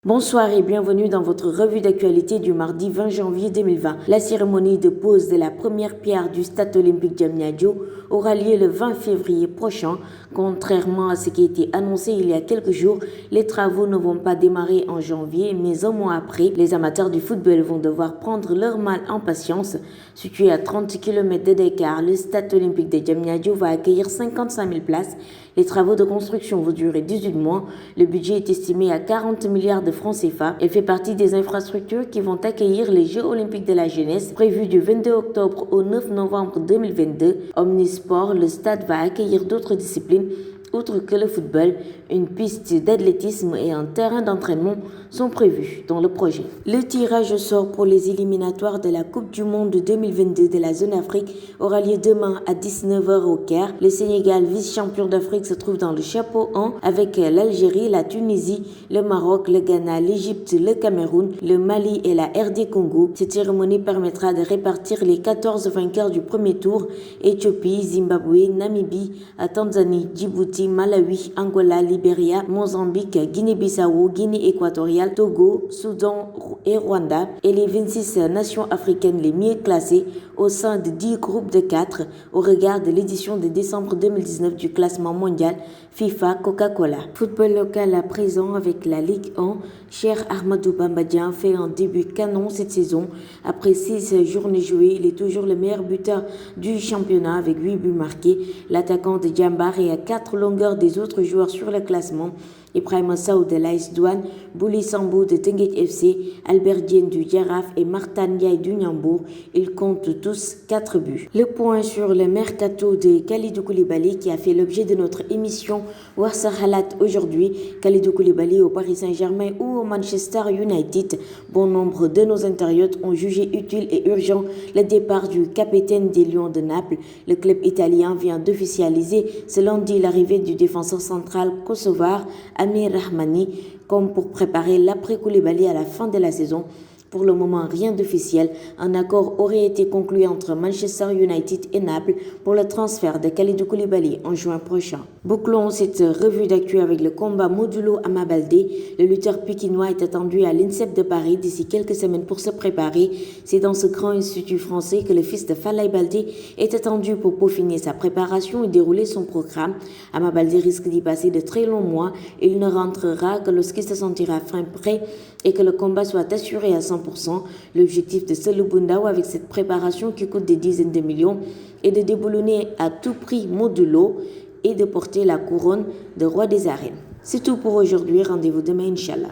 Bonsoir et bienvenue dans votre revue d'actualité du mardi 20 janvier 2020. La cérémonie de pose de la première pierre du stade olympique Diamniadio aura lieu le 20 février prochain. Contrairement à ce qui a été annoncé il y a quelques jours, les travaux ne vont pas démarrer en janvier, mais un mois après, les amateurs du football vont devoir prendre leur mal en patience. Situé à 30 km de Dakar, le stade olympique de Diamniadio va accueillir 55 000 places. Les travaux de construction vont durer 18 mois. Le budget est estimé à 40 milliards de francs CFA. Elle fait partie des infrastructures qui vont accueillir les Jeux olympiques de la jeunesse prévus du 22 octobre au 9 novembre 2022. Omnisport, le stade va accueillir d'autres disciplines. Outre que le football, une piste d'athlétisme et un terrain d'entraînement sont prévus dans le projet. Le tirage au sort pour les éliminatoires de la Coupe du Monde 2022 de la zone Afrique aura lieu demain à 19h au Caire. Le Sénégal, vice-champion d'Afrique, se trouve dans le chapeau 1 avec l'Algérie, la Tunisie, le Maroc, le Ghana, l'Égypte, le Cameroun, le Mali et la RD Congo. Cette cérémonie permettra de répartir les 14 vainqueurs du premier tour: Éthiopie, Zimbabwe, Namibie, Tanzanie, Djibouti, Malawi, Angola, Libéria, Mozambique, Guinée-Bissau, Guinée équatoriale, Togo, Soudan et Rwanda, et les 26 nations africaines les mieux classées au sein de 10 groupes de 4 au regard de l'édition de décembre 2019 du classement mondial FIFA Coca-Cola. Football local à présent avec la Ligue 1. Cher Ahmadou Bambadien fait un début canon cette saison. Après 6 journées jouées, il est toujours le meilleur buteur du championnat avec 8 buts marqués. L'attaquant de Djambar est à 4 longueurs des autres joueurs sur le classement. Ibrahima Sow de l'AS Douane, Bouli Sambou de Teungueth FC, Albert Diène du Jaraaf et Martin Ndiaye du Ndiambour. Ils comptent tous 4 buts. Le point sur le mercato de Kalidou Koulibaly qui a fait l'objet de notre émission Warsa Halat aujourd'hui. Kalidou Koulibaly au Paris Saint-Germain ou au Manchester United. Bon nombre de nos internautes ont jugé utile et urgent le départ du capitaine des Lions de Naples. Le club italien vient d'officialiser ce lundi l'arrivée du défenseur central kosovar Amir Rahmani, comme pour préparer l'après-Koulibaly à la fin de la saison. Pour le moment, rien d'officiel. Un accord aurait été conclu entre Manchester United et Naples pour le transfert de Kalidou Koulibaly en juin prochain. Bouclons cette revue d'actu avec le combat Modulo Ama Baldé. Le lutteur pékinois est attendu à l'INSEP de Paris d'ici quelques semaines pour se préparer. C'est dans ce grand institut français que le fils de Falaye Baldé est attendu pour peaufiner sa préparation et dérouler son programme. Ama Baldé risque d'y passer de très longs mois. Il ne rentrera que lorsqu'il se sentira fin prêt et que le combat soit assuré à 100%. L'objectif de Selou Bundao avec cette préparation qui coûte des dizaines de millions est de déboulonner à tout prix Modulo et de porter la couronne de roi des arènes. C'est tout pour aujourd'hui. Rendez-vous demain, Inch'Allah.